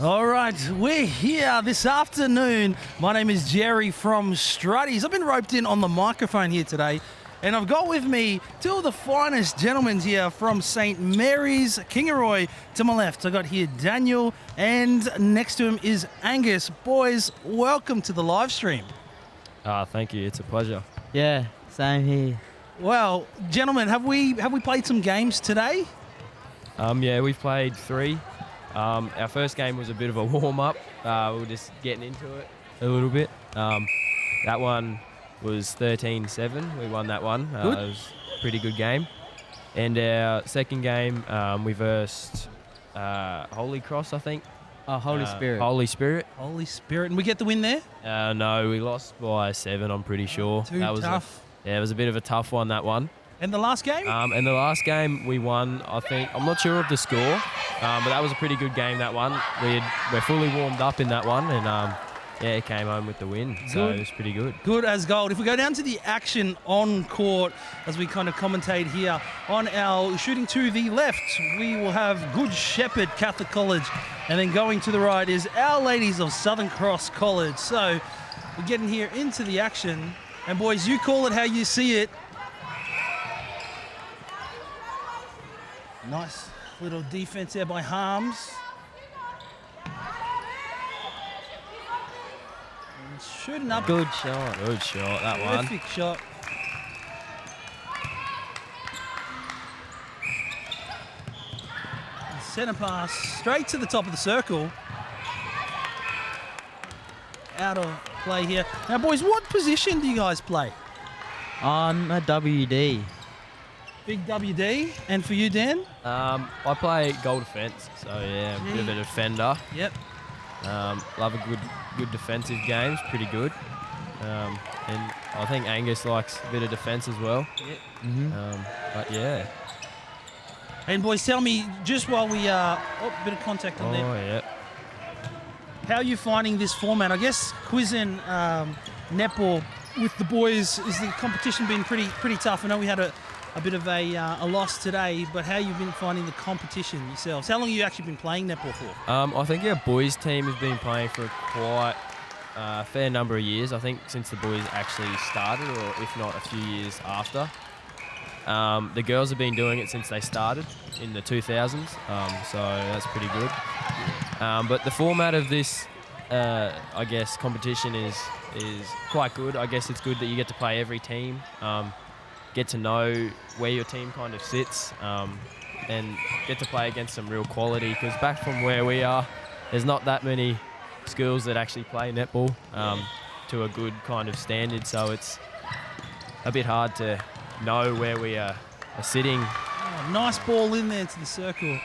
All right, we're here this afternoon. My name is Jerry from Struddies. I've been roped in on the microphone here today, and I've got with me two of the finest gentlemen here from St. Mary's, Kingaroy. To my left, I got here Daniel, and next to him is Angus. Boys, welcome to the live stream. Thank you. It's a pleasure. Yeah, same here. Well, gentlemen, have we played some games today? Yeah, we've played 3. Our first game was a bit of a warm-up. We were just getting into it a little bit. That one was 13-7. We won that one. It was a pretty good game. And our second game, we versed Holy Cross, I think. Oh, Holy Spirit. Holy Spirit. And we get the win there? No, we lost by 7, I'm pretty sure. Too tough. It was a bit of a tough one, that one. And the last game? And the last game we won, I think. I'm not sure of the score, but that was a pretty good game, that one. We're fully warmed up in that one, and it came home with the win. So it was pretty good. Good as gold. If we go down to the action on court, as we kind of commentate here, on our shooting to the left, we will have Good Shepherd Catholic College, and then going to the right is Our Ladies of Southern Cross College. So we're getting here into the action, and boys, you call it how you see it. Nice little defense there by Harms. And shooting up. Good shot. Good shot, that one. Terrific shot. And centre pass straight to the top of the circle. Out of play here. Now, boys, what position do you guys play? I'm a WD. Big WD. And for you, Dan? I play goal defence, so yeah, a bit of a defender. Yep. Love a good defensive games, pretty good. And I think Angus likes a bit of defence as well. Yep. But yeah. And boys, tell me, just while we a bit of contact on there. Oh yeah. How are you finding this format? I guess QISSN netball with the boys, is the competition been pretty tough? I know we had a bit of a loss today, but how you've been finding the competition yourselves? How long have you actually been playing netball for? I think our boys team has been playing for quite a fair number of years. I think since the boys actually started, or if not a few years after. The girls have been doing it since they started in the 2000s, so that's pretty good. But the format of this, I guess, competition is quite good. I guess it's good that you get to play every team. Get to know where your team kind of sits, and get to play against some real quality, because back from where we are, there's not that many schools that actually play netball to a good kind of standard, so it's a bit hard to know where we are sitting. Oh, nice ball in there to the circle.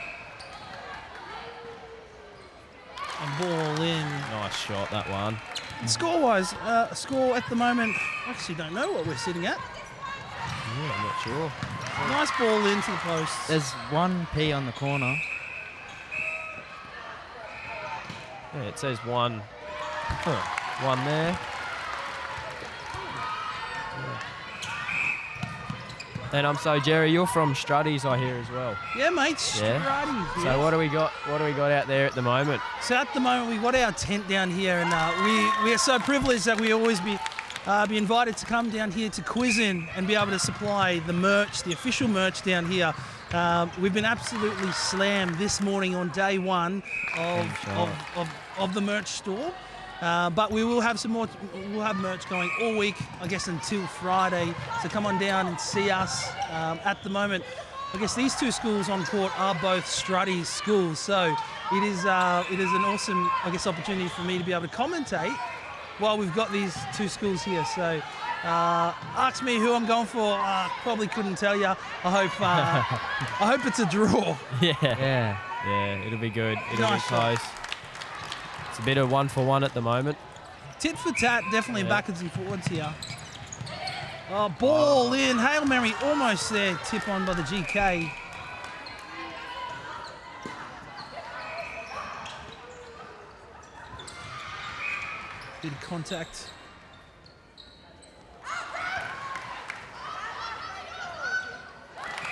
And ball in. Nice shot, that one. Score-wise, score at the moment, I actually don't know what we're sitting at. Yeah, I'm not sure. Nice ball into the post. There's 1P on the corner. Yeah, it says 1. One there. Yeah. And so Jerry, you're from Struddies, I hear, as well. Yeah, mate, Yeah. Struddies. So yes. what do we got out there at the moment? So at the moment, we've got our tent down here, and we are so privileged that we always be invited to come down here to QISSN and be able to supply the merch, the official merch down here. We've been absolutely slammed this morning on day one of the merch store. But we will have some more. We'll have merch going all week, I guess, until Friday. So come on down and see us. At the moment, I guess these two schools on court are both Struddies schools. So it is an awesome, I guess, opportunity for me to be able to commentate while we've got these two schools here. So ask me who I'm going for. Probably couldn't tell you. I hope it's a draw. Yeah, it'll be good. It'll Nice be close. It's a bit of 1-for-1 at the moment. Tit for tat, definitely backwards and forwards here. Oh, ball in. Hail Mary almost there. Tip on by the GK. Bit of contact.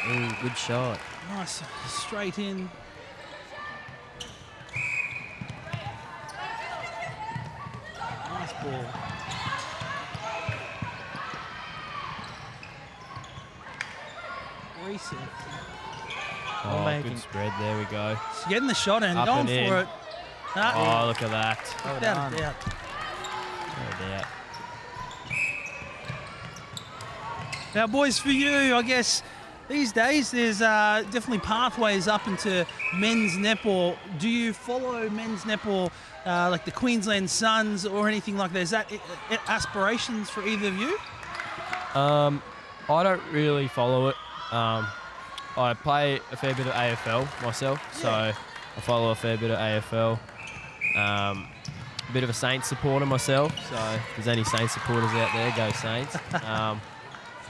Ooh, good shot. Nice. Straight in. ball. Reset. Oh, making- good spread. There we go. She's getting the shot in, Up going and in. for it. Oh, look at that. Without a done. doubt. No doubt. Now, boys, for you, I guess these days there's definitely pathways up into men's netball. Do you follow men's netball like the Queensland Suns or anything like that? Is that aspirations for either of you? I don't really follow it. I play a fair bit of AFL myself, so I follow a fair bit of AFL. A bit of a Saints supporter myself, so if there's any Saints supporters out there, go Saints.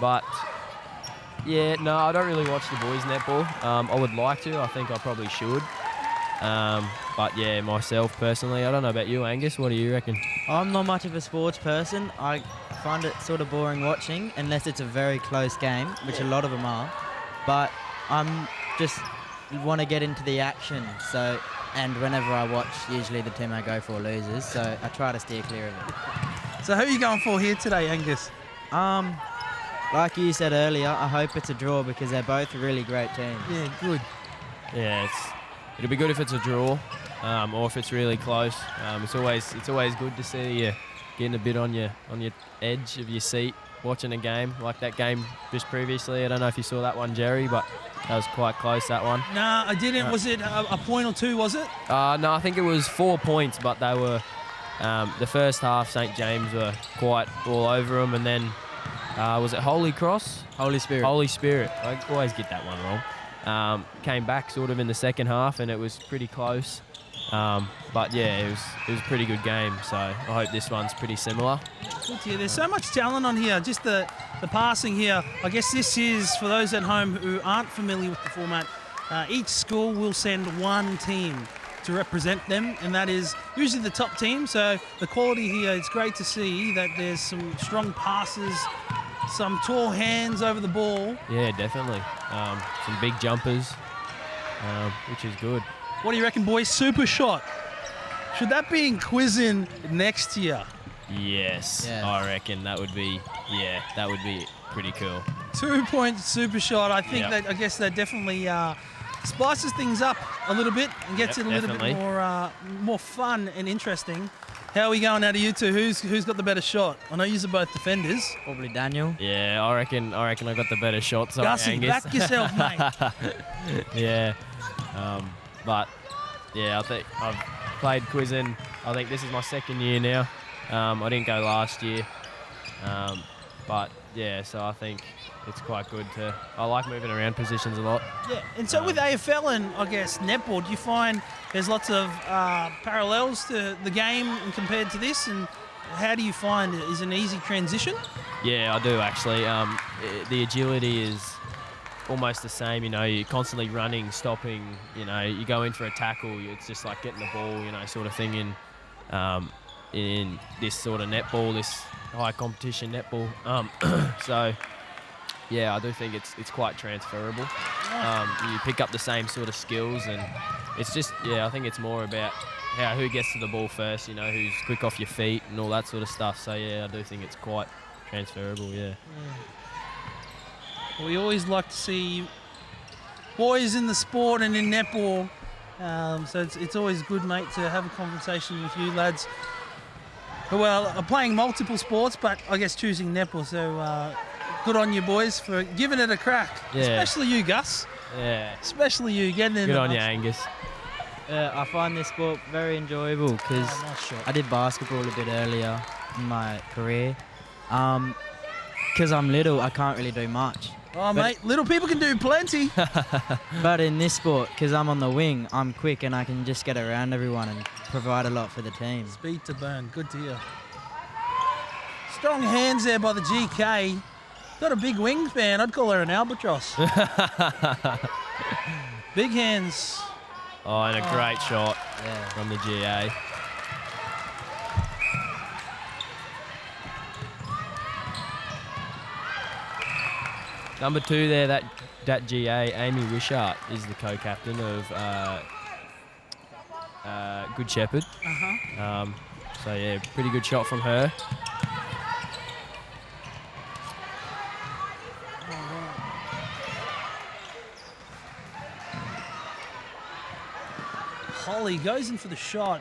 But yeah, no, I don't really watch the boys netball. I would like to. I think I probably should. But yeah, myself personally, I don't know about you, Angus. What do you reckon? I'm not much of a sports person. I find it sort of boring watching unless it's a very close game, which a lot of them are. But I'm just want to get into the action. So, and whenever I watch, usually the team I go for loses. So I try to steer clear of it. So who are you going for here today, Angus? Like you said earlier, I hope it's a draw because they're both really great teams. Yeah, good. Yeah, it'll be good if it's a draw, or if it's really close. It's always good to see you getting a bit on your edge of your seat watching a game like that game just previously. I don't know if you saw that one, Jerry, but that was quite close, that one. Nah, I didn't. Was it a point or two, was it? No, I think it was 4 points, but they were the first half. St James were quite all over them, and then was it Holy Cross? Holy Spirit. Holy Spirit. I always get that one wrong. Came back sort of in the second half, and it was pretty close. But yeah, it was a pretty good game. So I hope this one's pretty similar. Good to hear. There's so much talent on here. Just the passing here. I guess this is, for those at home who aren't familiar with the format, each school will send one team to represent them, and that is usually the top team. So the quality here, it's great to see that there's some strong passes, some tall hands over the ball. Yeah, definitely. Some big jumpers, which is good. What do you reckon, boys? Super shot. Should that be in QISSN next year? Yes, Yeah. I reckon that would be pretty cool. 2-point super shot. I think Yep. I guess that definitely spices things up a little bit and gets Yep, it a little definitely. bit more fun and interesting. How are we going out of you two? Who's got the better shot? I know you are both defenders. Probably Daniel. Yeah, I reckon I got the better shot. Sorry, Gussie, Angus. back yourself, mate. Yeah, but yeah, I think I've played QISSN. I think this is my second year now. I didn't go last year, but yeah, so I think it's quite good to. I like moving around positions a lot. Yeah, and so with AFL and I guess netball, do you find there's lots of parallels to the game and compared to this? And how do you find it? Is it an easy transition? Yeah, I do actually. The agility is almost the same. You know, you're constantly running, stopping. You know, you go in for a tackle. It's just like getting the ball. You know, sort of thing in this sort of netball, this high competition netball. So yeah, I do think it's quite transferable. You pick up the same sort of skills, and it's just I think it's more about who gets to the ball first. You know, who's quick off your feet and all that sort of stuff. So yeah, I do think it's quite transferable. Yeah. We always like to see boys in the sport and in netball. So it's always good, mate, to have a conversation with you lads who are playing multiple sports, but I guess choosing netball. So good on you boys for giving it a crack. Yeah. Especially you, Gus. Yeah. Especially you getting in. Good on you, Angus. I find this sport very enjoyable because Nice shot. I did basketball a bit earlier in my career. Because I'm little, I can't really do much. Oh, mate, little people can do plenty. But in this sport, because I'm on the wing, I'm quick and I can just get around everyone and provide a lot for the team. Speed to burn. Good to hear. Strong hands there by the GK. Got a big wingspan. I'd call her an albatross. Big hands. Oh, and a great shot Yeah. from the GA. Number 2 there, that GA, Amy Wishart, is the co-captain of Good Shepherd. So So, yeah, pretty good shot from her. Holly goes in for the shot.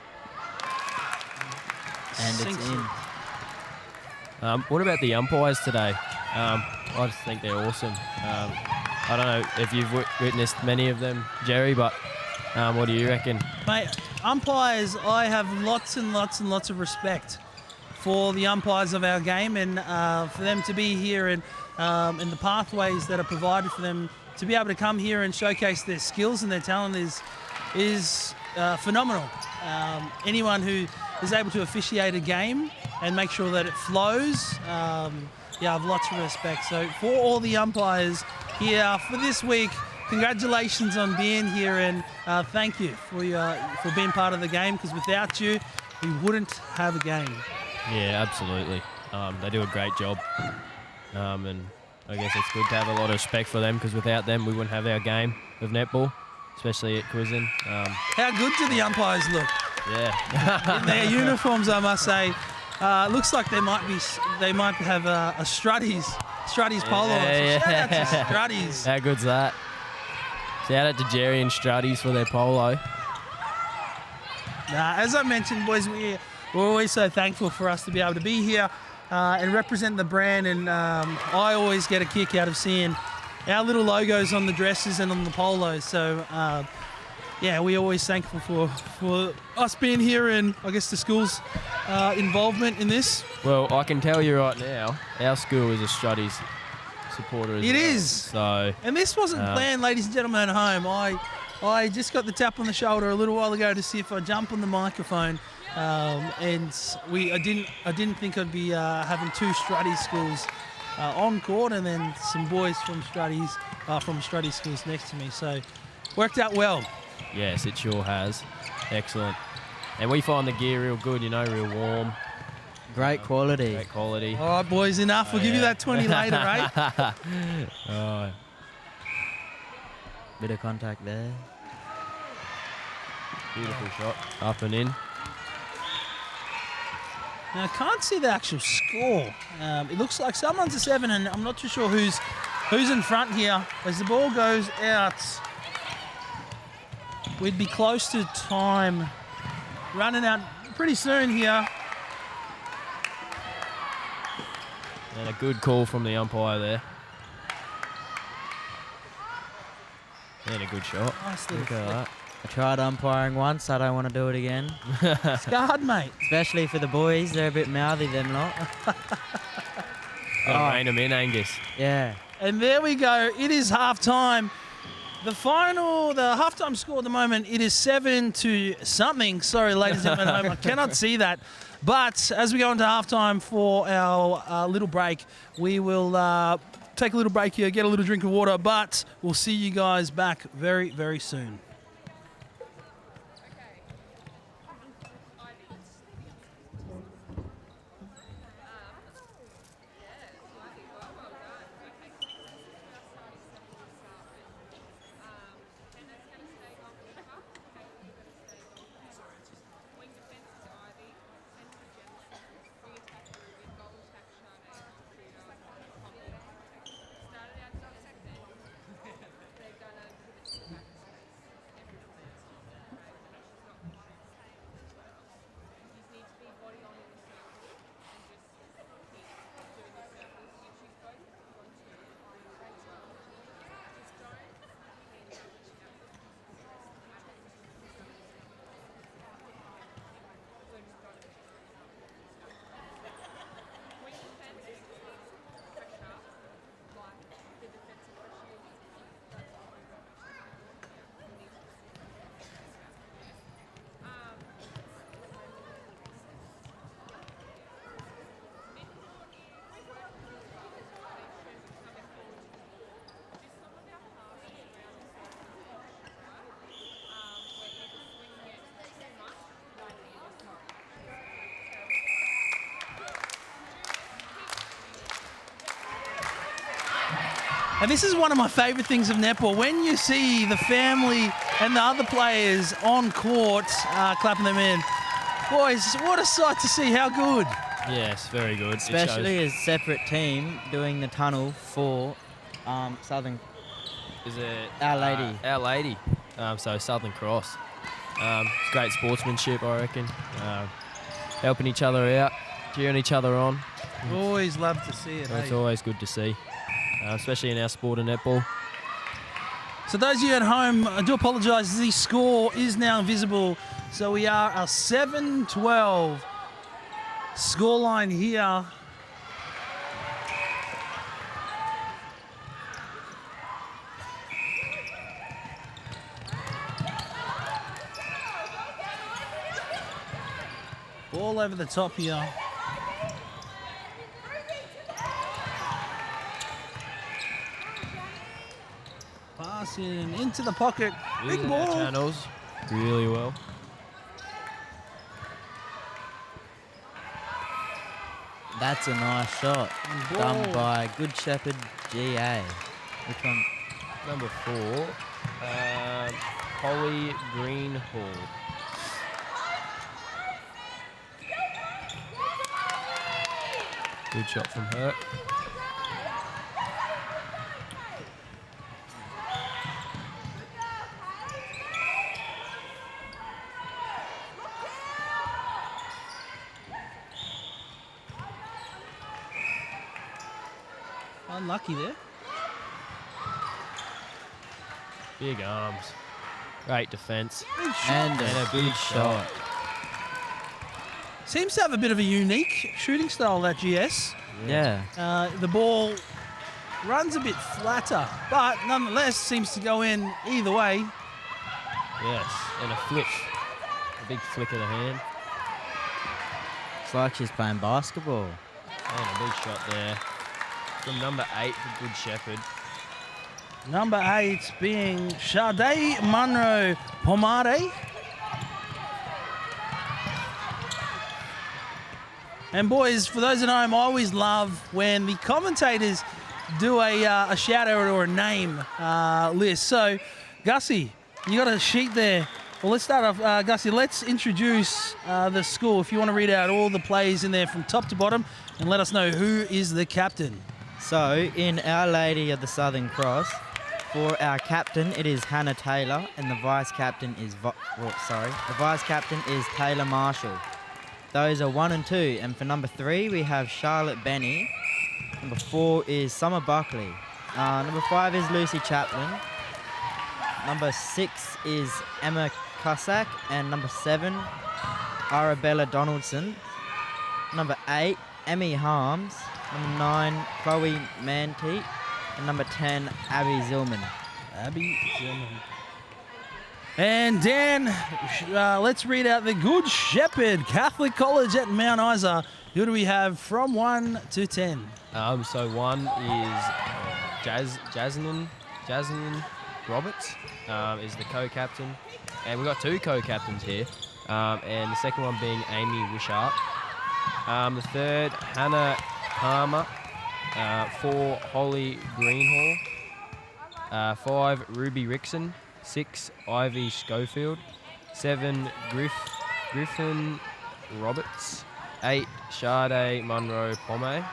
And Sinks it's it. in. What about the umpires today? I just think they're awesome. I don't know if you've witnessed many of them, Jerry, but what do you reckon? Mate, umpires, I have lots and lots and lots of respect for the umpires of our game, and for them to be here and the pathways that are provided for them to be able to come here and showcase their skills and their talent is phenomenal. Anyone who is able to officiate a game and make sure that it flows, yeah, I have lots of respect. So for all the umpires here for this week, congratulations on being here, and thank you for being part of the game, because without you, we wouldn't have a game. Yeah, absolutely. They do a great job. And I guess it's good to have a lot of respect for them, because without them, we wouldn't have our game of netball, especially at QISSN. How good do the umpires look? Yeah. In their uniforms, I must say. Looks like they might have a Strutties polo. Yeah, So yeah. shout out to Strutties. How good's that? Shout out to Jerry and Strutties for their polo. As I mentioned, boys, we're always so thankful for us to be able to be here and represent the brand. And I always get a kick out of seeing our little logos on the dresses and on the polos. So, yeah, we're always thankful for us being here, and I guess the school's involvement in this. Well, I can tell you right now, our school is a Strutties supporter as well. It is. So, And this wasn't planned, ladies and gentlemen at home. I just got the tap on the shoulder a little while ago to see if I'd jump on the microphone, and I didn't think I'd be having two Strutties schools on court, and then some boys from Strutties schools next to me. So worked out well. yes, it sure has. Excellent. And we find the gear real good, real warm. great quality. Great quality. All right, boys, enough. We'll give you that 20 later, right? Oh, Bit of contact there. beautiful shot. Up and in. Now, I can't see the actual score. It looks like someone's a 7, and I'm not too sure who's in front here. As the ball goes out, we'd be close to time running out pretty soon here. And a good call from the umpire there. And a good shot. Nice little Look at that. I tried umpiring once. I don't want to do it again. Scarred, mate. Especially for the boys. They're a bit mouthy, them lot. Gotta rein them in, Angus. Yeah. And there we go. It is half-time. The half-time score at the moment, it is 7-0. Sorry, ladies and gentlemen, at home, I cannot see that. But as we go into half-time for our little break, we will take a little break here, get a little drink of water, but we'll see you guys back very, very soon. And this is one of my favourite things of netball. When you see the family and the other players on court clapping them in, Boys, what a sight to see. How good. Yes, very good. Especially a separate team doing the tunnel for Southern. Is it Our Lady. Our Lady. So Southern Cross. It's great sportsmanship, I reckon. Helping each other out, cheering each other on. Always love to see it. It's Hey? always good to see, especially in our sport of netball. So those of you at home, I do apologise. The score is now invisible. So we are a 7-12 scoreline here. Ball over the top here. Passing into the pocket. Big Using our ball. channels really well. That's a nice shot. Ball. Done by Good Shepherd GA. Which one? Number 4, Holly Greenhall. Good shot from her. Unlucky there. Big arms. Great defence. Big shot. And And a big shot. Seems to have a bit of a unique shooting style, that GS. Yeah. The ball runs a bit flatter, but nonetheless seems to go in either way. Yes, and a flick. A big flick of the hand. It's like she's playing basketball. And a big shot there. From number 8 for Good Shepherd. Number 8 being Sade Munro Pomade. And boys, for those at home, I always love when the commentators do a shout out or a name list. So, Gussie, you got a sheet there. Well, let's start off, Gussie. Let's introduce the school. If you want to read out all the players in there from top to bottom and let us know who is the captain. So, in Our Lady of the Southern Cross, for our captain, it is Hannah Taylor, and the vice captain is Taylor Marshall. Those are 1 and 2, and for number 3 we have Charlotte Benny. Number 4 is Summer Buckley. Number 5 is Lucy Chaplin. Number 6 is Emma Cussack, and number 7 Arabella Donaldson. Number 8 Emmy Harms. Number 9 Chloe Manteet, and number 10 Abby Zillman. Abby Zillman. And Dan, let's read out the Good Shepherd Catholic College at Mount Isa. Who do we have from 1 to 10? So 1 is Jasmine Roberts is the co-captain. And we've got 2 co-captains here. And the second one being Amy Wishart. The third, Hannah Palmer. 4, Holly Greenhall. 5, Ruby Rickson. 6, Ivy Schofield. 7, Griffin Roberts. 8, Sade Munro Pomay.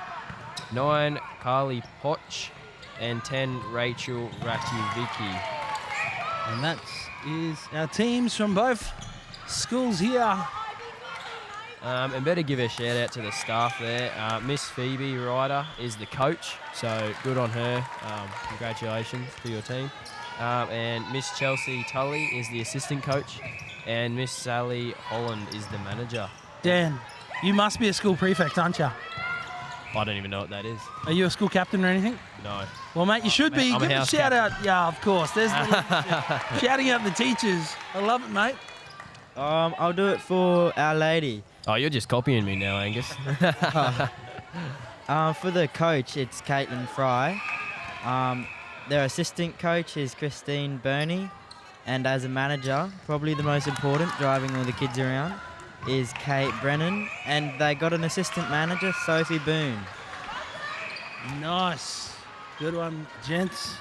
9, Carly Potch. And 10, Rachel Ratchivicki. And that is our teams from both schools here. And better give a shout out to the staff there. Miss Phoebe Ryder is the coach, so good on her. Congratulations to your team. And Miss Chelsea Tully is the assistant coach, and Miss Sally Holland is the manager. Dan, you must be a school prefect, aren't you? I don't even know what that is. Are you a school captain or anything? No. Well, mate, you should be. I'm a Give a house shout captain. out. Yeah, of course. There's shouting out the teachers. I love it, mate. I'll do it for Our Lady. Oh, you're just copying me now, Angus. For the coach, it's Caitlin Fry. Their assistant coach is Christine Burney. And as a manager, probably the most important, driving all the kids around, is Kate Brennan. And they got an assistant manager, Sophie Boone. Nice. Good one, gents.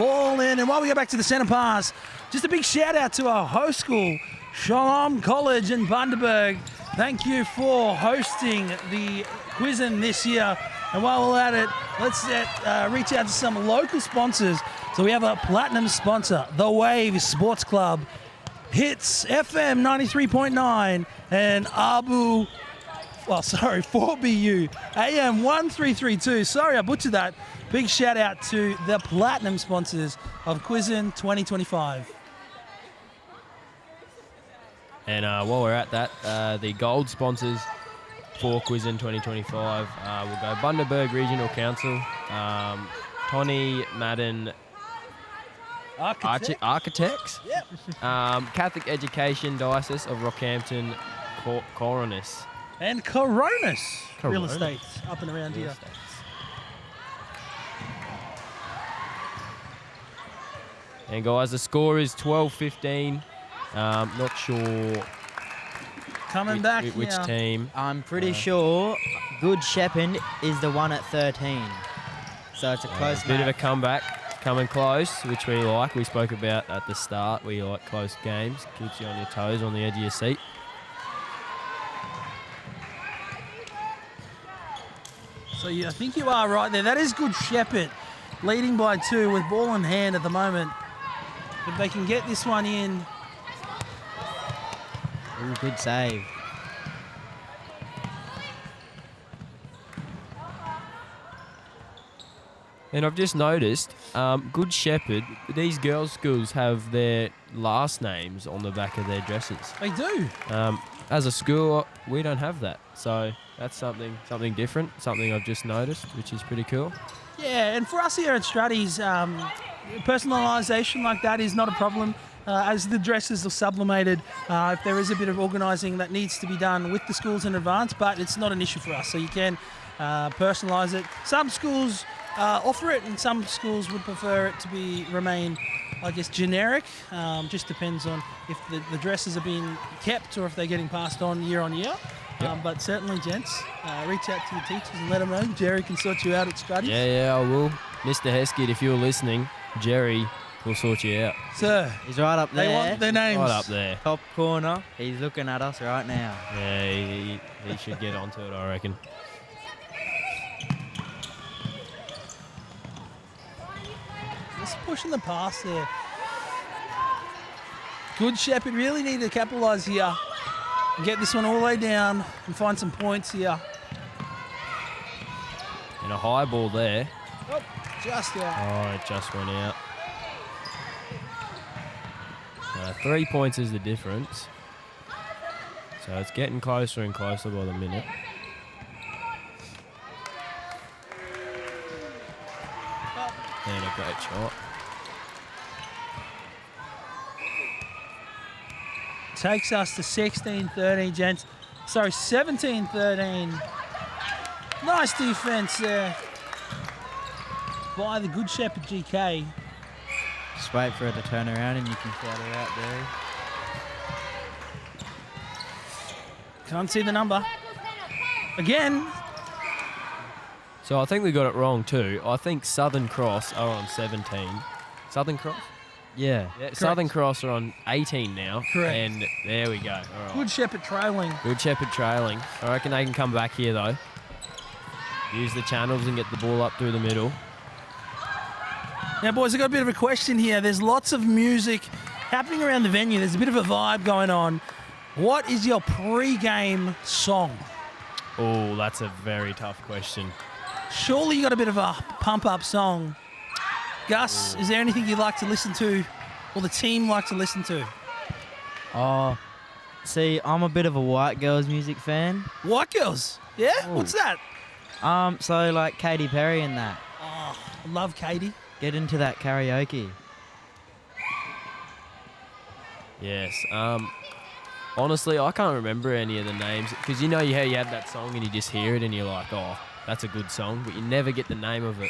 Ball in. And while we go back to the centre pass, just a big shout out to our host school, Shalom College in Bundaberg. Thank you for hosting the QISSN this year. And while we're at it, let's reach out to some local sponsors. So we have a platinum sponsor, The Wave Sports Club, Hits FM 93.9, and 4BU AM 1332. Sorry, I butchered that. Big shout out to the platinum sponsors of QISSN 2025. And while we're at that, the gold sponsors for QISSN 2025 will go Bundaberg Regional Council, Tony Madden Architects, Yep. Catholic Education Diocese of Rockhampton Coronis. And Coronis Real Coronis. Estate up and around Real here. Estates. And guys, the score is 12-15. Not sure Coming back which now. team. I'm pretty sure Good Shepherd is the one at 13. So it's a close Bit of a match. comeback, coming close, which we like. We spoke about at the start. We like close games. Keeps you on your toes, on the edge of your seat. So yeah, I think you are right there. That is Good Shepherd leading by 2 with ball in hand at the moment. If they can get this one in. Ooh, good save. And I've just noticed, Good Shepherd, these girls' schools have their last names on the back of their dresses. They do. As a school, we don't have that. So that's something different, something I've just noticed, which is pretty cool. Yeah, and for us here at Strutty's, personalisation like that is not a problem. As the dresses are sublimated, if there is a bit of organising that needs to be done with the schools in advance, but it's not an issue for us. So you can personalise it. Some schools offer it, and some schools would prefer it to remain, I guess, generic. Just depends on if the dresses are being kept or if they're getting passed on year. Yep. But certainly, gents, reach out to your teachers and let them know. Jerry can sort you out at Strutty's. Yeah, I will. Mr. Heskett, if you're listening, Jerry will sort you out. Sir, He's right up there. they want their names. Right up there. Top corner. He's looking at us right now. Yeah, he should get onto it, I reckon. Just pushing the pass there. Good Shepherd really need to capitalise here and get this one all the way down and find some points here. And a high ball there. Oh, just out. Oh, it just went out. 3 points is the difference. So it's getting closer and closer by the minute. And a great shot. Takes us to 16-13, gents. Sorry, 17-13. Nice defence there by the Good Shepherd GK. Just wait for her to turn around and you can shout her out there. Can't see the number. Again. So I think we got it wrong too. I think Southern Cross are on 17. Southern Cross? Yeah. Yeah, Southern Cross are on 18 now. Correct. And there we go. All right. Good Shepherd trailing. Good Shepherd trailing. I reckon they can come back here though. Use the channels and get the ball up through the middle. Now, boys, I've got a bit of a question here. There's lots of music happening around the venue. There's a bit of a vibe going on. What is your pre-game song? Oh, that's a very tough question. Surely you got a bit of a pump-up song. Gus, is there anything you'd like to listen to, or the team like to listen to? Oh, see, I'm a bit of a White Girls music fan. White Girls? Yeah? Ooh. What's that? So like Katy Perry and that. Oh, I love Katie. Get into that karaoke. Yes. Honestly, I can't remember any of the names because you know how you have that song and you just hear it and you're like, oh, that's a good song, but you never get the name of it.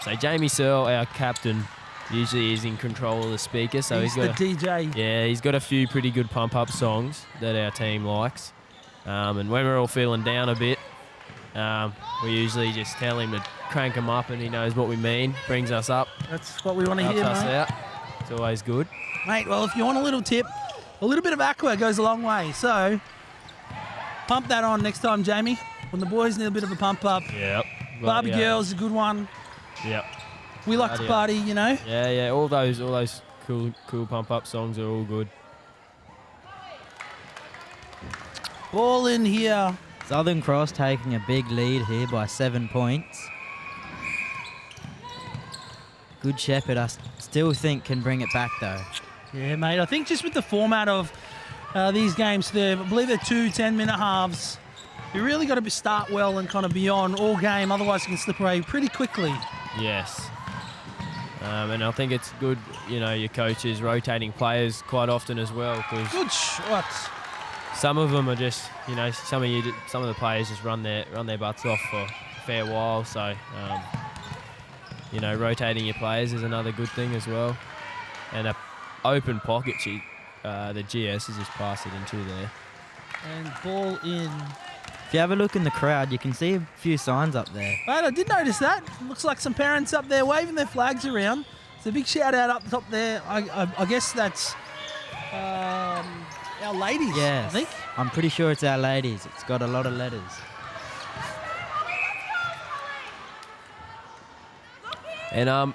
So Jamie Searle, our captain, usually is in control of the speaker, so He's he's got the DJ. Yeah, he's got a few pretty good pump-up songs that our team likes. And when we're all feeling down a bit, We usually just tell him to crank him up, and he knows what we mean. Brings us up. That's what we want to Helps hear, us mate. out. It's always good. Mate, well, if you want a little tip, a little bit of aqua goes a long way. So pump that on next time, Jamie. When the boys need a bit of a pump up. Yep. Barbie Girl's a good one. Yep. We like to party, you know. Yeah. All those cool pump up songs are all good. Ball in here. Southern Cross taking a big lead here by 7 points. Good Shepherd, I still think can bring it back though. Yeah, mate. I think just with the format of these games, I believe they're 2 10-minute halves. You really got to start well and kind of be on all game, otherwise you can slip away pretty quickly. Yes. And I think it's good, your coaches rotating players quite often as well, because Good shot. some of them are just, some of the players just run their butts off for a fair while. So, rotating your players is another good thing as well. And a open pocket, the GS is just pass it into there. And ball in. If you have a look in the crowd, you can see a few signs up there. Mate, I did notice that. Looks like some parents up there waving their flags around. It's a big shout out up top there. I guess that's our ladies, Yes, I think. I'm pretty sure it's Our Ladies. It's got a lot of letters. And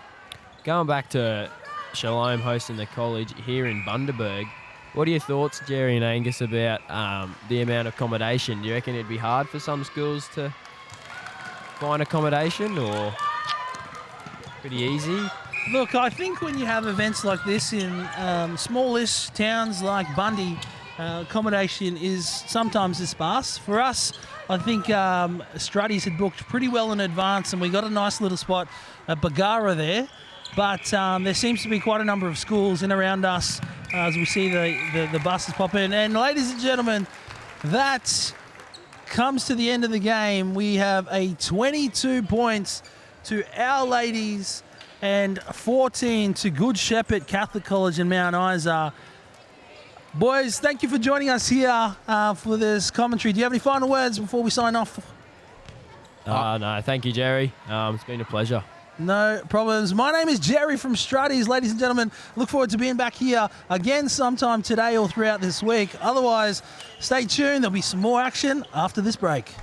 going back to Shalom hosting the college here in Bundaberg, what are your thoughts, Jerry and Angus, about the amount of accommodation? Do you reckon it'd be hard for some schools to find accommodation, or pretty easy? Look, I think when you have events like this in smallish towns like Bundy, accommodation is sometimes sparse. For us, I think Struddies had booked pretty well in advance, and we got a nice little spot at Bagara there. But there seems to be quite a number of schools in around us as we see the buses pop in. And ladies and gentlemen, that comes to the end of the game. We have a 22 points to Our Ladies and 14 to Good Shepherd Catholic College in Mount Isa. Boys, thank you for joining us here for this commentary. Do you have any final words before we sign off? No, thank you, Jerry. It's been a pleasure. No problems. My name is Jerry from Struddies. Ladies and gentlemen, look forward to being back here again sometime today or throughout this week. Otherwise, stay tuned. There'll be some more action after this break.